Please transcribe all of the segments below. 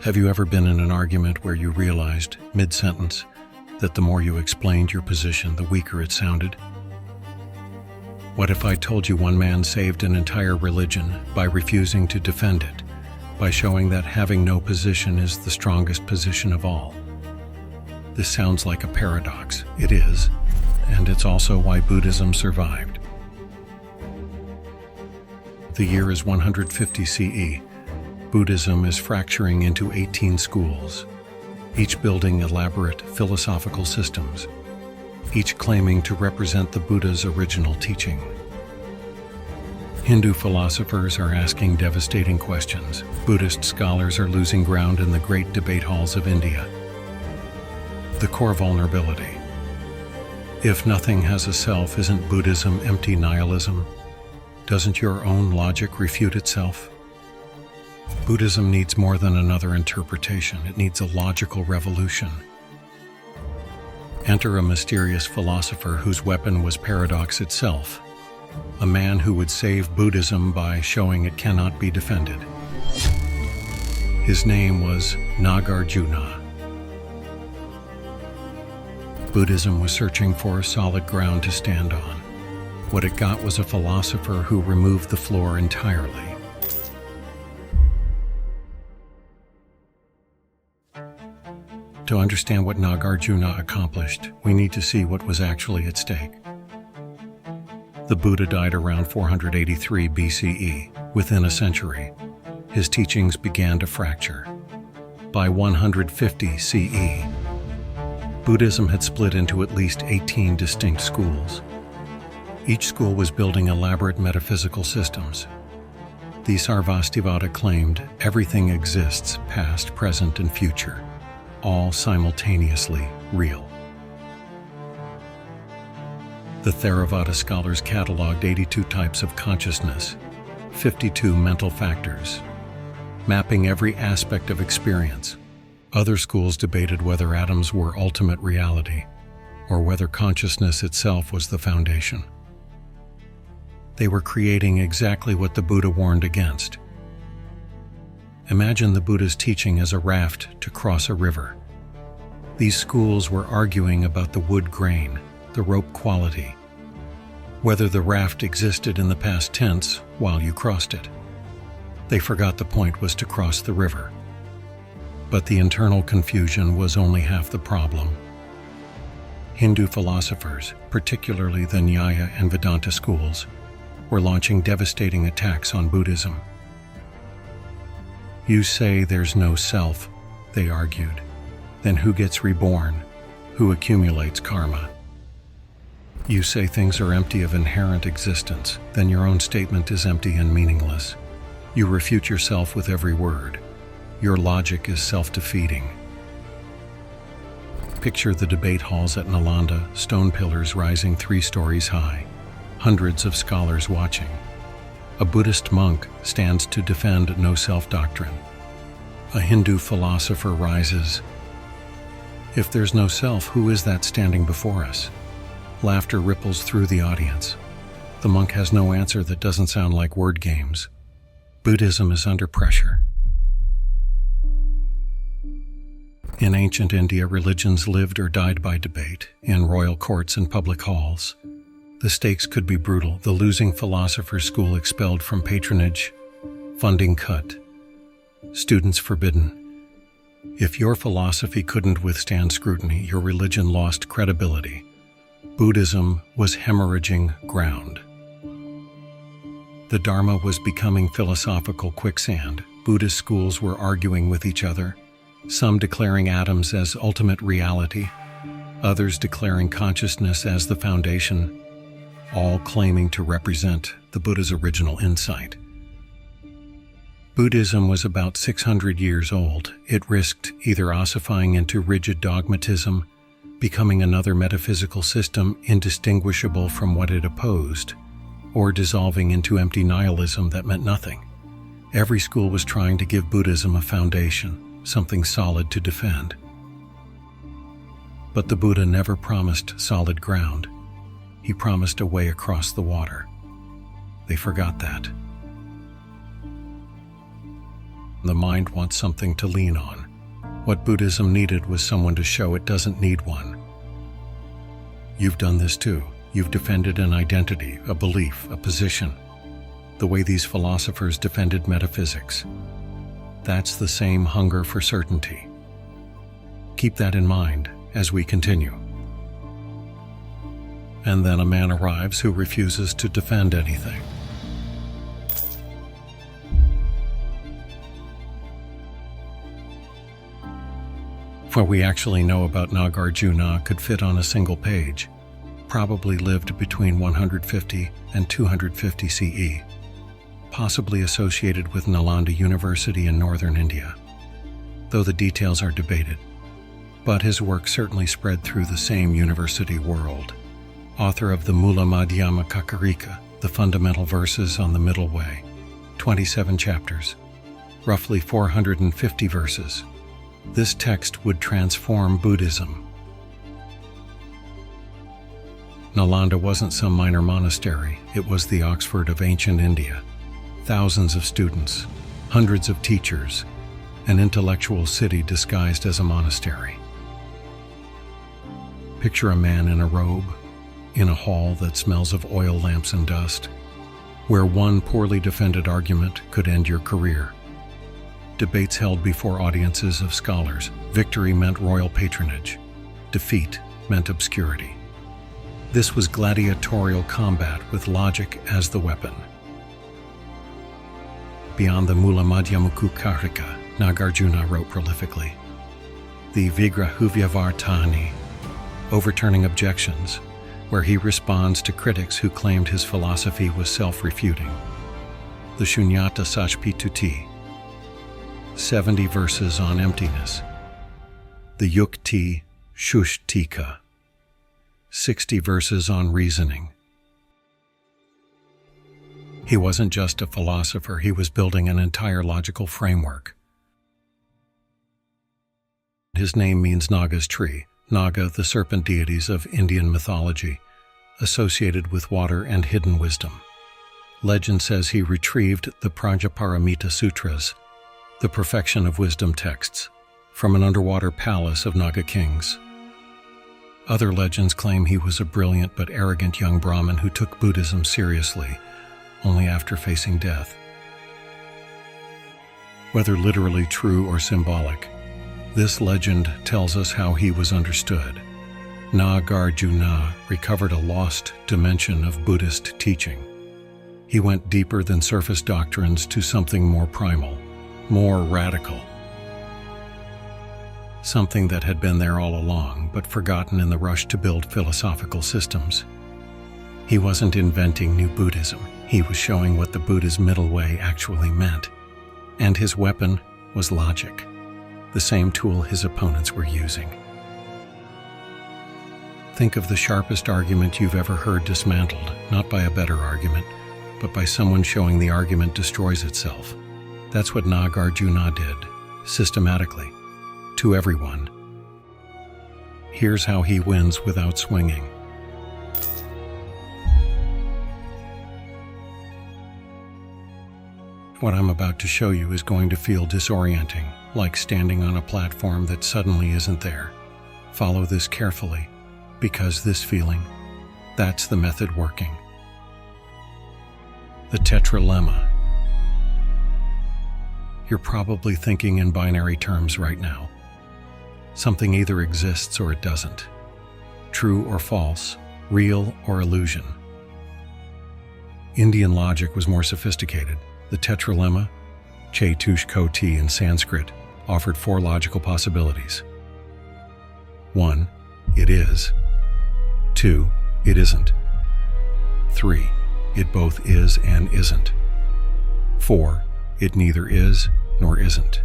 Have you ever been in an argument where you realized, mid-sentence, that the more you explained your position, the weaker it sounded? What if I told you one man saved an entire religion by refusing to defend it, by showing that having no position is the strongest position of all? This sounds like a paradox. It is, and it's also why Buddhism survived. The year is 150 CE. Buddhism is fracturing into 18 schools, each building elaborate philosophical systems, each claiming to represent the Buddha's original teaching. Hindu philosophers are asking devastating questions. Buddhist scholars are losing ground in the great debate halls of India. The core vulnerability. If nothing has a self, isn't Buddhism empty nihilism? Doesn't your own logic refute itself? Buddhism needs more than another interpretation. It needs a logical revolution. Enter a mysterious philosopher whose weapon was paradox itself, a man who would save Buddhism by showing it cannot be defended. His name was Nagarjuna. Buddhism was searching for solid ground to stand on. What it got was a philosopher who removed the floor entirely. To understand what Nagarjuna accomplished, we need to see what was actually at stake. The Buddha died around 483 BCE. Within a century, his teachings began to fracture. By 150 CE, Buddhism had split into at least 18 distinct schools. Each school was building elaborate metaphysical systems. The Sarvastivada claimed everything exists, past, present, and future, all simultaneously real. The Theravada scholars cataloged 82 types of consciousness, 52 mental factors, mapping every aspect of experience. Other schools debated whether atoms were ultimate reality, or whether consciousness itself was the foundation. They were creating exactly what the Buddha warned against. Imagine the Buddha's teaching as a raft to cross a river. These schools were arguing about the wood grain, the rope quality, whether the raft existed in the past tense while you crossed it. They forgot the point was to cross the river. But the internal confusion was only half the problem. Hindu philosophers, particularly the Nyaya and Vedanta schools, were launching devastating attacks on Buddhism. You say there's no self, they argued. Then who gets reborn? Who accumulates karma? You say things are empty of inherent existence, then your own statement is empty and meaningless. You refute yourself with every word. Your logic is self-defeating. Picture the debate halls at Nalanda, stone pillars rising 3 stories high, hundreds of scholars watching. A Buddhist monk stands to defend no-self doctrine. A Hindu philosopher rises. If there's no self, who is that standing before us? Laughter ripples through the audience. The monk has no answer that doesn't sound like word games. Buddhism is under pressure. In ancient India, religions lived or died by debate, in royal courts and public halls. The stakes could be brutal. The losing philosopher's school expelled from patronage, funding cut, students forbidden. If your philosophy couldn't withstand scrutiny, your religion lost credibility. Buddhism was hemorrhaging ground. The Dharma was becoming philosophical quicksand. Buddhist schools were arguing with each other, some declaring atoms as ultimate reality, others declaring consciousness as the foundation, all claiming to represent the Buddha's original insight. Buddhism was about 600 years old. It risked either ossifying into rigid dogmatism, becoming another metaphysical system indistinguishable from what it opposed, or dissolving into empty nihilism that meant nothing. Every school was trying to give Buddhism a foundation, something solid to defend. But the Buddha never promised solid ground. He promised a way across the water. They forgot that. The mind wants something to lean on. What Buddhism needed was someone to show it doesn't need one. You've done this too. You've defended an identity, a belief, a position, the way these philosophers defended metaphysics. That's the same hunger for certainty. Keep that in mind as we continue. And then a man arrives who refuses to defend anything. What we actually know about Nagarjuna could fit on a single page. Probably lived between 150 and 250 CE, possibly associated with Nalanda University in northern India, though the details are debated. But his work certainly spread through the same university world. Author of the Mula Madhyamaka Karika, the fundamental verses on the middle way, 27 chapters, roughly 450 verses. This text would transform Buddhism. Nalanda wasn't some minor monastery, it was the Oxford of ancient India. Thousands of students, hundreds of teachers, an intellectual city disguised as a monastery. Picture a man in a robe, in a hall that smells of oil lamps and dust, where one poorly defended argument could end your career. Debates held before audiences of scholars. Victory meant royal patronage. Defeat meant obscurity. This was gladiatorial combat with logic as the weapon. Beyond the Mula Madhyamaka Karika, Nagarjuna wrote prolifically. The Vigrahuvyāvartani, overturning objections, where he responds to critics who claimed his philosophy was self-refuting. The śūnyatā Sāchpituti, 70 verses on emptiness. The Yukti Shushtika, 60 verses on reasoning. He wasn't just a philosopher, he was building an entire logical framework. His name means Naga's tree. Naga, the serpent deities of Indian mythology, associated with water and hidden wisdom. Legend says he retrieved the Prajnaparamita Sutras, the perfection of wisdom texts, from an underwater palace of Naga kings. Other legends claim he was a brilliant but arrogant young Brahmin who took Buddhism seriously, only after facing death. Whether literally true or symbolic, this legend tells us how he was understood. Nāgārjuna recovered a lost dimension of Buddhist teaching. He went deeper than surface doctrines to something more primal, more radical. Something that had been there all along, but forgotten in the rush to build philosophical systems. He wasn't inventing new Buddhism, he was showing what the Buddha's middle way actually meant. And his weapon was logic, the same tool his opponents were using. Think of the sharpest argument you've ever heard dismantled, not by a better argument, but by someone showing the argument destroys itself. That's what Nāgārjuna did, systematically, to everyone. Here's how he wins without swinging. What I'm about to show you is going to feel disorienting, like standing on a platform that suddenly isn't there. Follow this carefully, because this feeling, that's the method working. The tetralemma. You're probably thinking in binary terms right now. Something either exists or it doesn't. True or false, real or illusion. Indian logic was more sophisticated. The tetralemma, Chatushkoti in Sanskrit, offered 4 logical possibilities. 1. It is. 2. It isn't. 3. It both is and isn't. 4. It neither is nor isn't.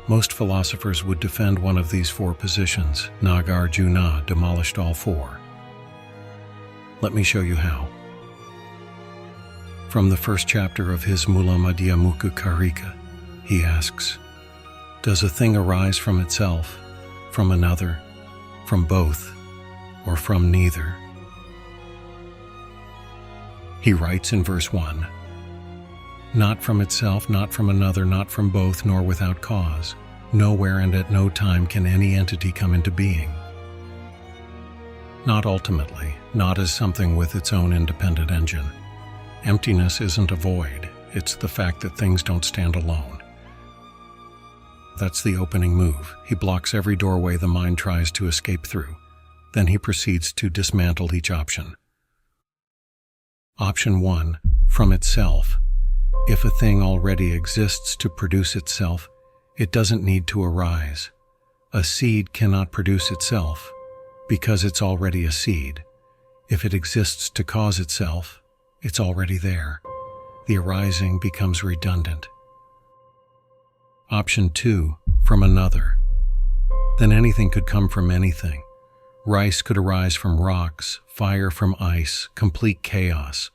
Most philosophers would defend one of these 4 positions. Nagarjuna demolished all 4. Let me show you how. From the first chapter of his Mula Madhyamaka Karika, he asks, does a thing arise from itself, from another, from both, or from neither? He writes in verse 1, Not from itself, not from another, not from both, nor without cause. Nowhere and at no time can any entity come into being. Not ultimately, not as something with its own independent engine. Emptiness isn't a void, it's the fact that things don't stand alone. That's the opening move. He blocks every doorway the mind tries to escape through. Then he proceeds to dismantle each option. Option 1, from itself. If a thing already exists to produce itself, it doesn't need to arise. A seed cannot produce itself, because it's already a seed. If it exists to cause itself, it's already there. The arising becomes redundant. Option 2, from another. Then anything could come from anything. Rice could arise from rocks, fire from ice, complete chaos.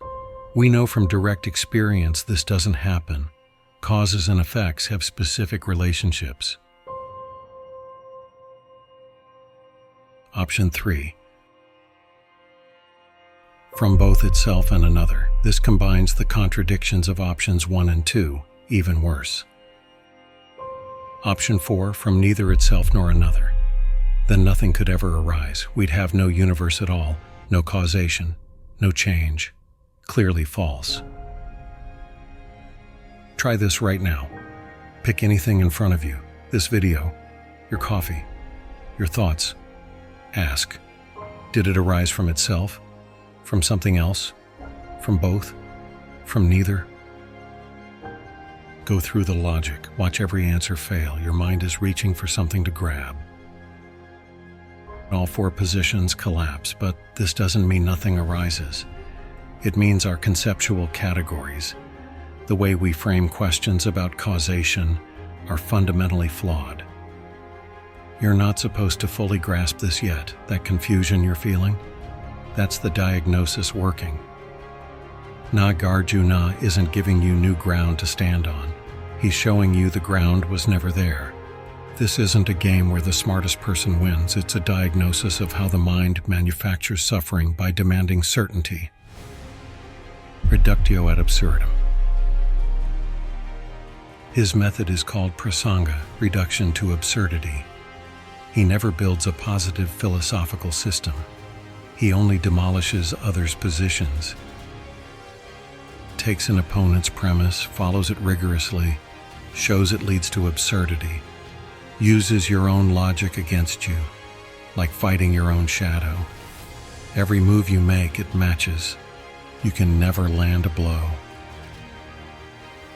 We know from direct experience this doesn't happen. Causes and effects have specific relationships. Option 3. From both itself and another. This combines the contradictions of options 1 and 2, even worse. Option 4, from neither itself nor another. Then nothing could ever arise. We'd have no universe at all, no causation, no change. Clearly false. Try this right now. Pick anything in front of you, this video, your coffee, your thoughts. Ask, did it arise from itself? From something else? From both? From neither? Go through the logic. Watch every answer fail. Your mind is reaching for something to grab. All 4 positions collapse, but this doesn't mean nothing arises. It means our conceptual categories, the way we frame questions about causation, are fundamentally flawed. You're not supposed to fully grasp this yet, that confusion you're feeling. That's the diagnosis working. Nagarjuna isn't giving you new ground to stand on. He's showing you the ground was never there. This isn't a game where the smartest person wins. It's a diagnosis of how the mind manufactures suffering by demanding certainty. Reductio ad absurdum. His method is called prasanga, reduction to absurdity. He never builds a positive philosophical system. He only demolishes others' positions. Takes an opponent's premise, follows it rigorously, shows it leads to absurdity, uses your own logic against you, like fighting your own shadow. Every move you make, it matches. You can never land a blow.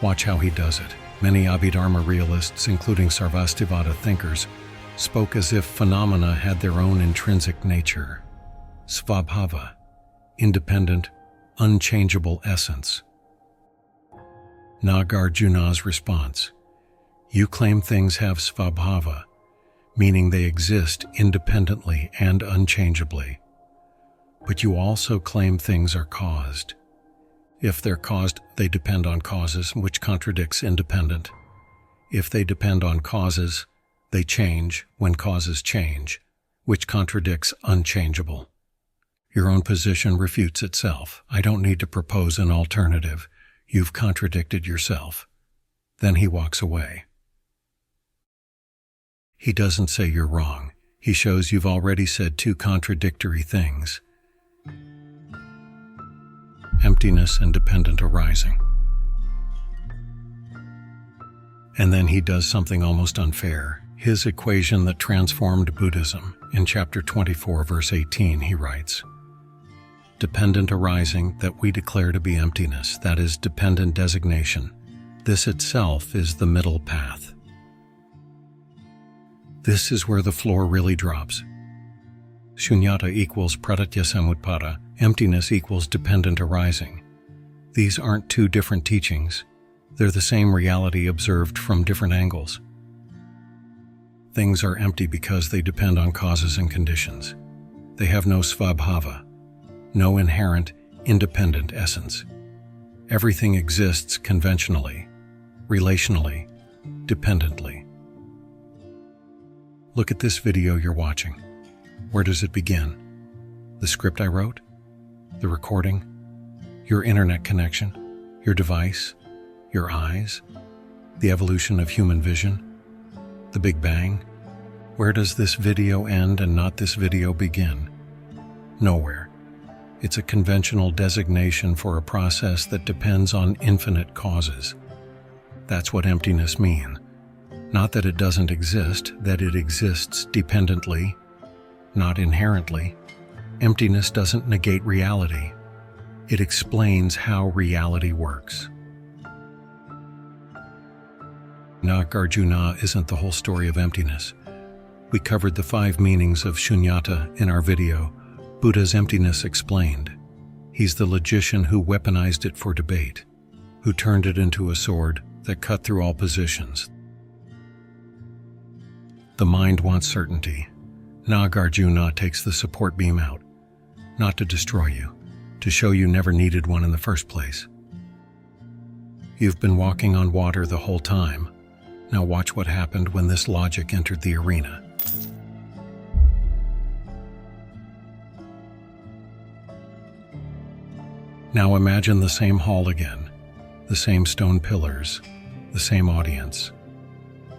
Watch how he does it. Many Abhidharma realists, including Sarvastivada thinkers, spoke as if phenomena had their own intrinsic nature. Svabhava, independent, unchangeable essence. Nagarjuna's response: you claim things have svabhava, meaning they exist independently and unchangeably. But you also claim things are caused. If they're caused, they depend on causes, which contradicts independent. If they depend on causes, they change when causes change, which contradicts unchangeable. Your own position refutes itself. I don't need to propose an alternative. You've contradicted yourself. Then he walks away. He doesn't say you're wrong. He shows you've already said 2 contradictory things. Emptiness and dependent arising. And then he does something almost unfair. His equation that transformed Buddhism. In chapter 24, verse 18, he writes, dependent arising that we declare to be emptiness, that is dependent designation. This itself is the middle path. This is where the floor really drops. Śūnyatā equals pratitya samutpada, emptiness equals dependent arising. These aren't 2 different teachings. They're the same reality observed from different angles. Things are empty because they depend on causes and conditions. They have no svabhava, no inherent, independent essence. Everything exists conventionally, relationally, dependently. Look at this video you're watching. Where does it begin? The script I wrote? The recording? Your internet connection? Your device? Your eyes? The evolution of human vision? The Big Bang? Where does this video end and not this video begin? Nowhere. It's a conventional designation for a process that depends on infinite causes. That's what emptiness means. Not that it doesn't exist, that it exists dependently, not inherently. Emptiness doesn't negate reality. It explains how reality works. Nagarjuna isn't the whole story of emptiness. We covered the 5 meanings of śūnyatā in our video, Buddha's Emptiness Explained. He's the logician who weaponized it for debate, who turned it into a sword that cut through all positions. The mind wants certainty. Nagarjuna takes the support beam out, not to destroy you, to show you never needed one in the first place. You've been walking on water the whole time. Now watch what happened when this logic entered the arena. Now imagine the same hall again, the same stone pillars, the same audience.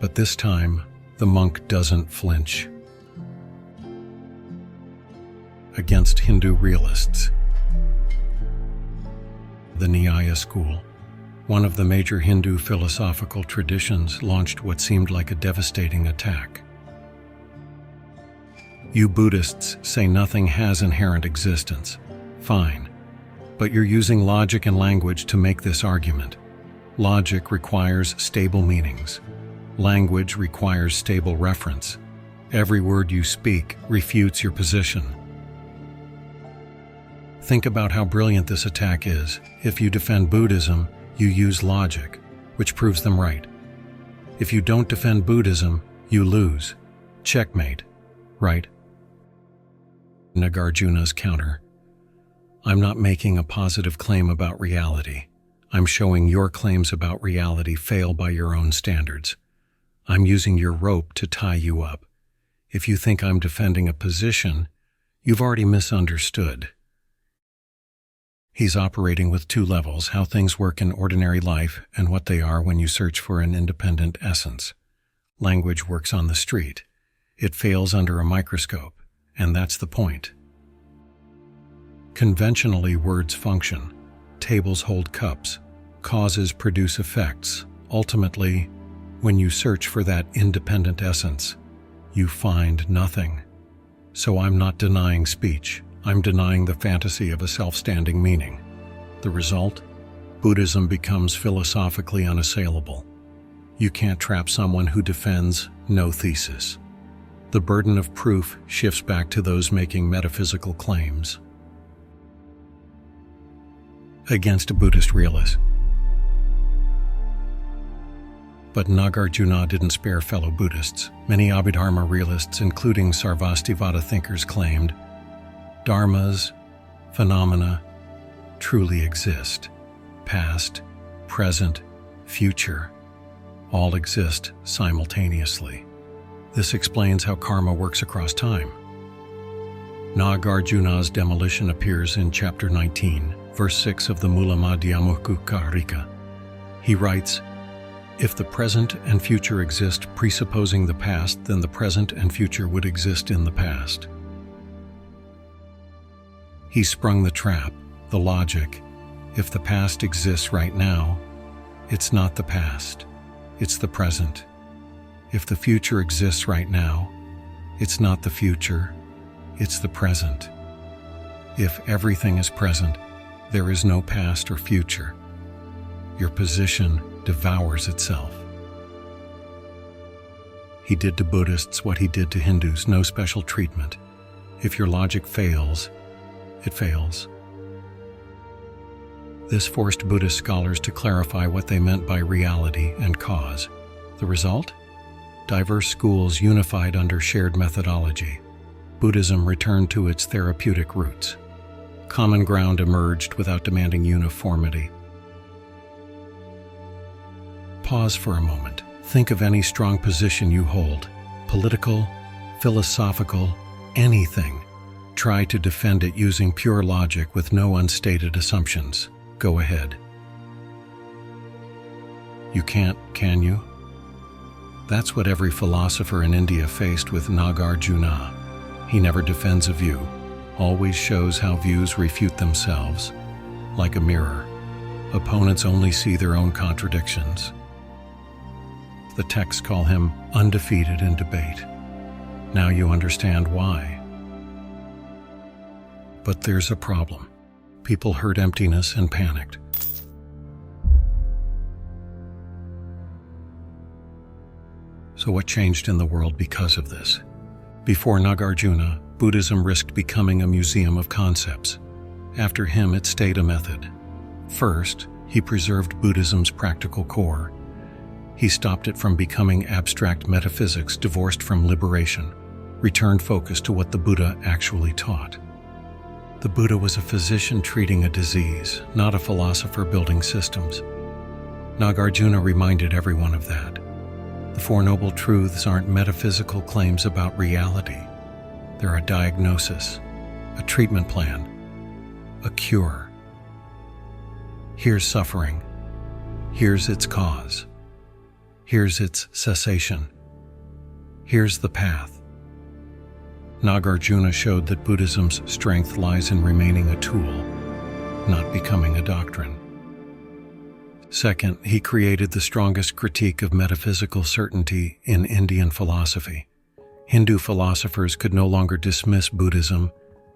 But this time, the monk doesn't flinch. Against Hindu realists. The Nyaya school, one of the major Hindu philosophical traditions, launched what seemed like a devastating attack. You Buddhists say nothing has inherent existence. Fine. But you're using logic and language to make this argument. Logic requires stable meanings. Language requires stable reference. Every word you speak refutes your position. Think about how brilliant this attack is. If you defend Buddhism, you use logic, which proves them right. If you don't defend Buddhism, you lose. Checkmate, right? Nagarjuna's counter. I'm not making a positive claim about reality. I'm showing your claims about reality fail by your own standards. I'm using your rope to tie you up. If you think I'm defending a position, you've already misunderstood. He's operating with 2 levels: how things work in ordinary life and what they are when you search for an independent essence. Language works on the street. It fails under a microscope, and that's the point. Conventionally, words function. Tables hold cups. Causes produce effects. Ultimately, when you search for that independent essence, you find nothing. So I'm not denying speech. I'm denying the fantasy of a self-standing meaning. The result? Buddhism becomes philosophically unassailable. You can't trap someone who defends no thesis. The burden of proof shifts back to those making metaphysical claims. Against a Buddhist realist. But Nagarjuna didn't spare fellow Buddhists. Many Abhidharma realists, including Sarvastivada thinkers, claimed dharmas, phenomena, truly exist. Past, present, future, all exist simultaneously. This explains how karma works across time. Nagarjuna's demolition appears in chapter 19, verse 6 of the Mula Madhyamaka. He writes, "If the present and future exist presupposing the past, then the present and future would exist in the past." He sprung the trap, the logic. If the past exists right now, it's not the past, it's the present. If the future exists right now, it's not the future, it's the present. If everything is present, there is no past or future. Your position devours itself. He did to Buddhists what he did to Hindus, no special treatment. If your logic fails, it fails. This forced Buddhist scholars to clarify what they meant by reality and cause. The result? Diverse schools unified under shared methodology. Buddhism returned to its therapeutic roots. Common ground emerged without demanding uniformity. Pause for a moment. Think of any strong position you hold. Political, philosophical, anything. Try to defend it using pure logic with no unstated assumptions. Go ahead. You can't, can you? That's what every philosopher in India faced with Nagarjuna. He never defends a view, always shows how views refute themselves. Like a mirror, opponents only see their own contradictions. The texts call him undefeated in debate. Now you understand why. But there's a problem. People heard emptiness and panicked. So what changed in the world because of this? Before Nagarjuna, Buddhism risked becoming a museum of concepts. After him, it stayed a method. First, he preserved Buddhism's practical core. He stopped it from becoming abstract metaphysics divorced from liberation, returned focus to what the Buddha actually taught. The Buddha was a physician treating a disease, not a philosopher building systems. Nagarjuna reminded everyone of that. The Four Noble Truths aren't metaphysical claims about reality. They're a diagnosis, a treatment plan, a cure. Here's suffering. Here's its cause. Here's its cessation. Here's the path. Nagarjuna showed that Buddhism's strength lies in remaining a tool, not becoming a doctrine. Second, he created the strongest critique of metaphysical certainty in Indian philosophy. Hindu philosophers could no longer dismiss Buddhism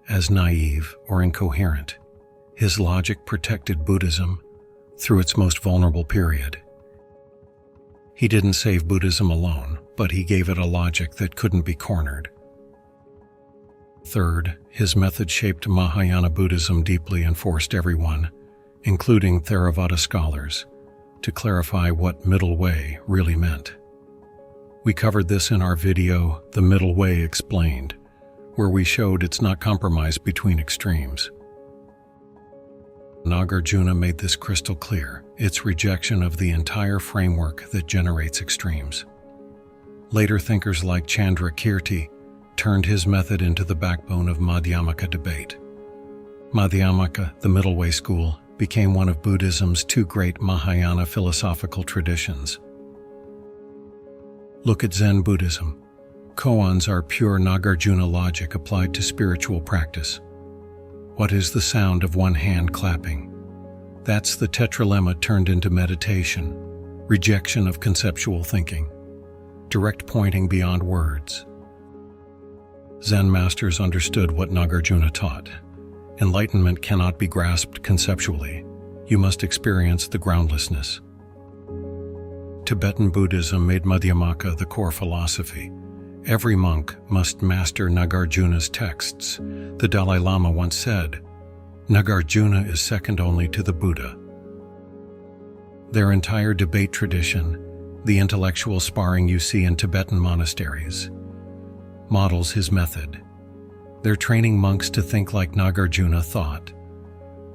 as naive or incoherent. His logic protected Buddhism through its most vulnerable period. He didn't save Buddhism alone, but he gave it a logic that couldn't be cornered. Third, his method shaped Mahayana Buddhism deeply and forced everyone, including Theravada scholars, to clarify what middle way really meant. We covered this in our video, The Middle Way Explained, where we showed it's not compromise between extremes. Nagarjuna made this crystal clear, its rejection of the entire framework that generates extremes. Later thinkers like Chandrakirti turned his method into the backbone of Madhyamaka debate. Madhyamaka, the middle way school, became one of Buddhism's two great Mahayana philosophical traditions. Look at Zen Buddhism. Koans are pure Nagarjuna logic applied to spiritual practice. What is the sound of one hand clapping? That's the tetralemma turned into meditation, rejection of conceptual thinking, direct pointing beyond words. Zen masters understood what Nagarjuna taught. Enlightenment cannot be grasped conceptually. You must experience the groundlessness. Tibetan Buddhism made Madhyamaka the core philosophy. Every monk must master Nagarjuna's texts. The Dalai Lama once said, Nagarjuna is second only to the Buddha. Their entire debate tradition, the intellectual sparring you see in Tibetan monasteries, models his method. They're training monks to think like Nagarjuna thought,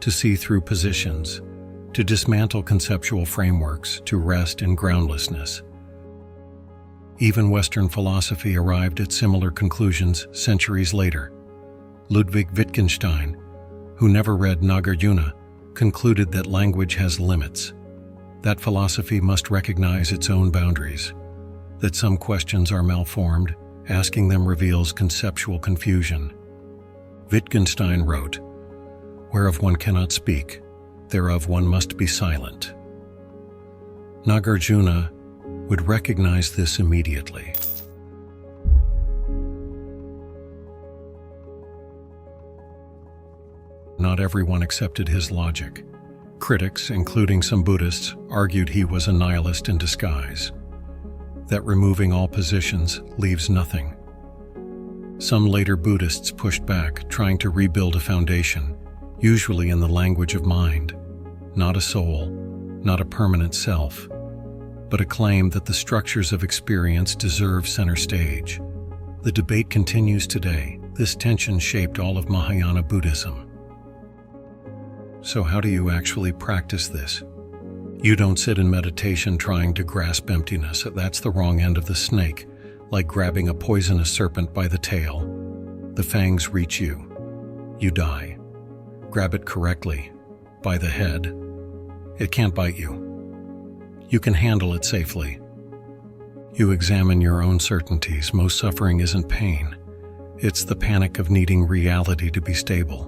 to see through positions, to dismantle conceptual frameworks, to rest in groundlessness. Even Western philosophy arrived at similar conclusions centuries later. Ludwig Wittgenstein, who never read Nagarjuna, concluded that language has limits, that philosophy must recognize its own boundaries, that some questions are malformed, asking them reveals conceptual confusion. Wittgenstein wrote, "Whereof one cannot speak, thereof one must be silent." Nagarjuna would recognize this immediately. Not everyone accepted his logic. Critics, including some Buddhists, argued he was a nihilist in disguise, that removing all positions leaves nothing. Some later Buddhists pushed back, trying to rebuild a foundation, usually in the language of mind, not a soul, not a permanent self, but a claim that the structures of experience deserve center stage. The debate continues today. This tension shaped all of Mahayana Buddhism. So how do you actually practice this? You don't sit in meditation trying to grasp emptiness. That's the wrong end of the snake, like grabbing a poisonous serpent by the tail. The fangs reach you. You die. Grab it correctly, by the head. It can't bite you. you can handle it safely. You examine your own certainties. Most suffering isn't pain. It's the panic of needing reality to be stable.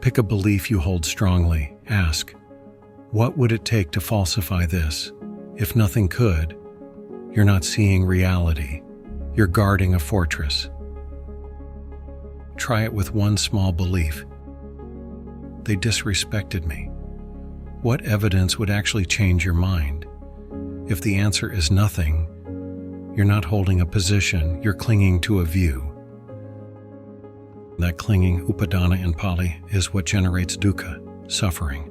Pick a belief you hold strongly. Ask, what would it take to falsify this? If nothing could, you're not seeing reality. You're guarding a fortress. Try it with one small belief. They disrespected me. What evidence would actually change your mind? If the answer is nothing, you're not holding a position, you're clinging to a view. That clinging, upadana in Pali, is what generates dukkha, suffering.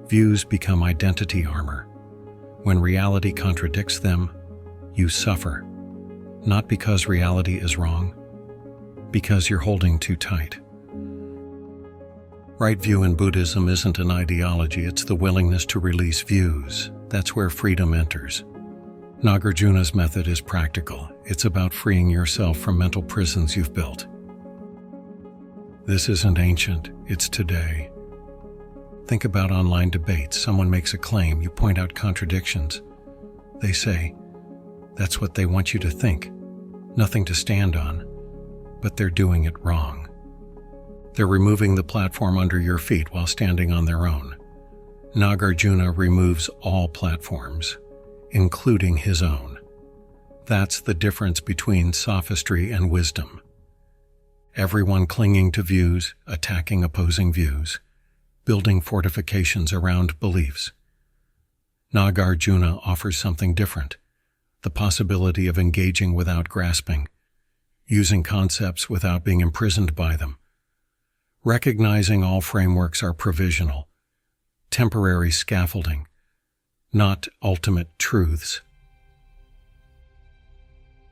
Views become identity armor. When reality contradicts them, you suffer. Not because reality is wrong, because you're holding too tight. Right view in Buddhism isn't an ideology, it's the willingness to release views. That's where freedom enters. Nagarjuna's method is practical. It's about freeing yourself from mental prisons you've built. This isn't ancient, it's today. Think about online debates. Someone makes a claim, you point out contradictions. They say, that's what they want you to think. Nothing to stand on, but they're doing it wrong. They're removing the platform under your feet while standing on their own. Nagarjuna removes all platforms, including his own. That's the difference between sophistry and wisdom. Everyone clinging to views, attacking opposing views, building fortifications around beliefs. Nāgārjuna offers something different, the possibility of engaging without grasping, using concepts without being imprisoned by them, recognizing all frameworks are provisional, temporary scaffolding, not ultimate truths.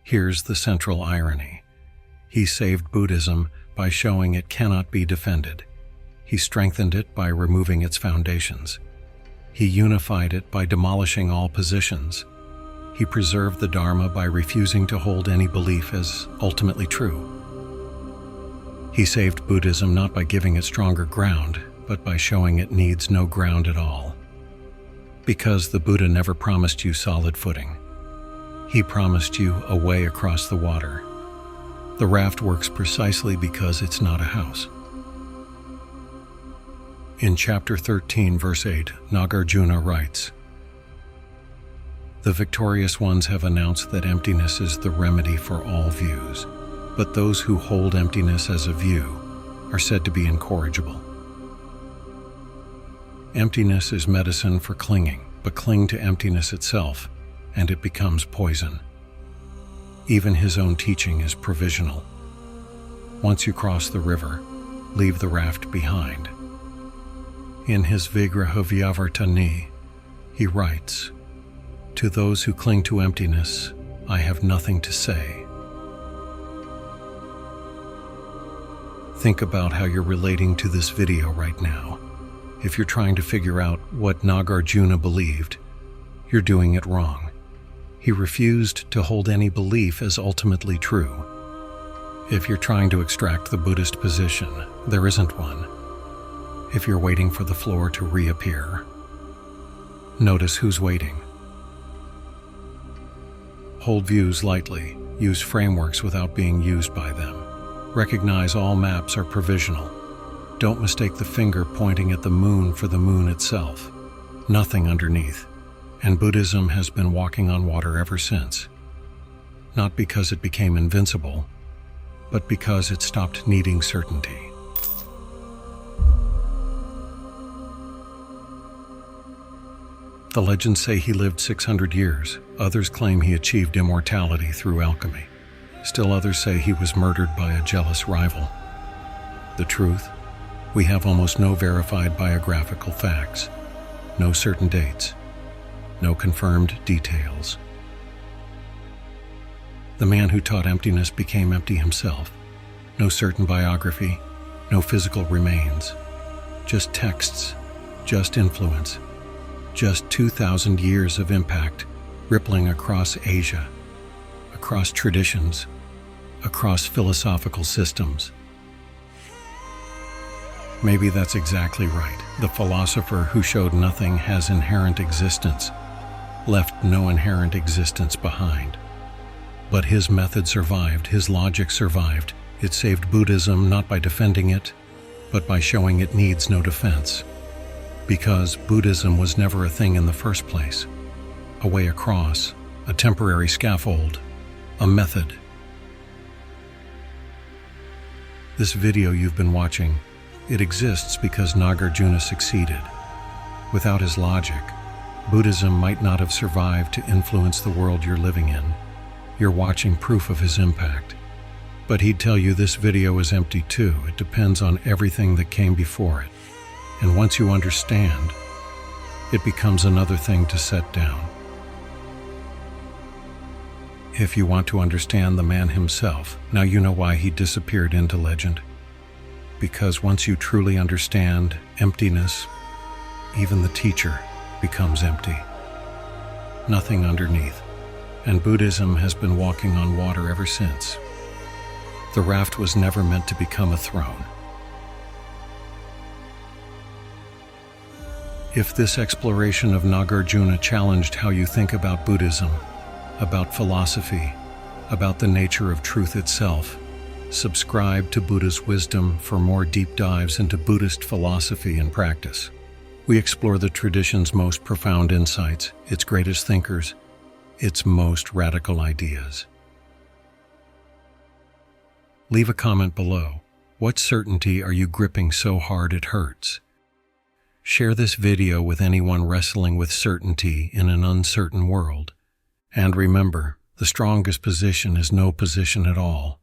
Here's the central irony. He saved Buddhism by showing it cannot be defended. He strengthened it by removing its foundations. He unified it by demolishing all positions. He preserved the Dharma by refusing to hold any belief as ultimately true. He saved Buddhism not by giving it stronger ground, but by showing it needs no ground at all. Because the Buddha never promised you solid footing. He promised you a way across the water. The raft works precisely because it's not a house. In chapter 13, verse 8, Nagarjuna writes, "The victorious ones have announced that emptiness is the remedy for all views, but those who hold emptiness as a view are said to be incorrigible." Emptiness is medicine for clinging, but cling to emptiness itself, and it becomes poison. Even his own teaching is provisional. Once you cross the river, leave the raft behind. In his Vigraha Vyavartani, he writes, "To those who cling to emptiness, I have nothing to say." Think about how you're relating to this video right now. If you're trying to figure out what Nagarjuna believed, you're doing it wrong. He refused to hold any belief as ultimately true. If you're trying to extract the Buddhist position, there isn't one. If you're waiting for the floor to reappear, notice who's waiting. Hold views lightly. Use frameworks without being used by them. Recognize all maps are provisional. Don't mistake the finger pointing at the moon for the moon itself. Nothing underneath. And Buddhism has been walking on water ever since. Not because it became invincible, but because it stopped needing certainty. The legends say he lived 600 years. Others claim he achieved immortality through alchemy. Still others say he was murdered by a jealous rival. The truth? We have almost no verified biographical facts, no certain dates, no confirmed details. The man who taught emptiness became empty himself. No certain biography, no physical remains. Just texts, just influence, just 2,000 years of impact rippling across Asia, across traditions, across philosophical systems. Maybe that's exactly right. The philosopher who showed nothing has inherent existence, left no inherent existence behind. But his method survived, his logic survived. It saved Buddhism not by defending it, but by showing it needs no defense. Because Buddhism was never a thing in the first place. A way across, a temporary scaffold, a method. This video you've been watching, it exists because Nagarjuna succeeded. Without his logic, Buddhism might not have survived to influence the world you're living in. You're watching proof of his impact. But he'd tell you this video is empty too. It depends on everything that came before it. And once you understand, it becomes another thing to set down. If you want to understand the man himself, now you know why he disappeared into legend. Because once you truly understand emptiness, even the teacher becomes empty. Nothing underneath. And Buddhism has been walking on water ever since. The raft was never meant to become a throne. If this exploration of Nagarjuna challenged how you think about Buddhism, about philosophy, about the nature of truth itself, subscribe to Buddha's Wisdom for more deep dives into Buddhist philosophy and practice. We explore the tradition's most profound insights, its greatest thinkers, its most radical ideas. Leave a comment below. What certainty are you gripping so hard it hurts? Share this video with anyone wrestling with certainty in an uncertain world. And remember, the strongest position is no position at all.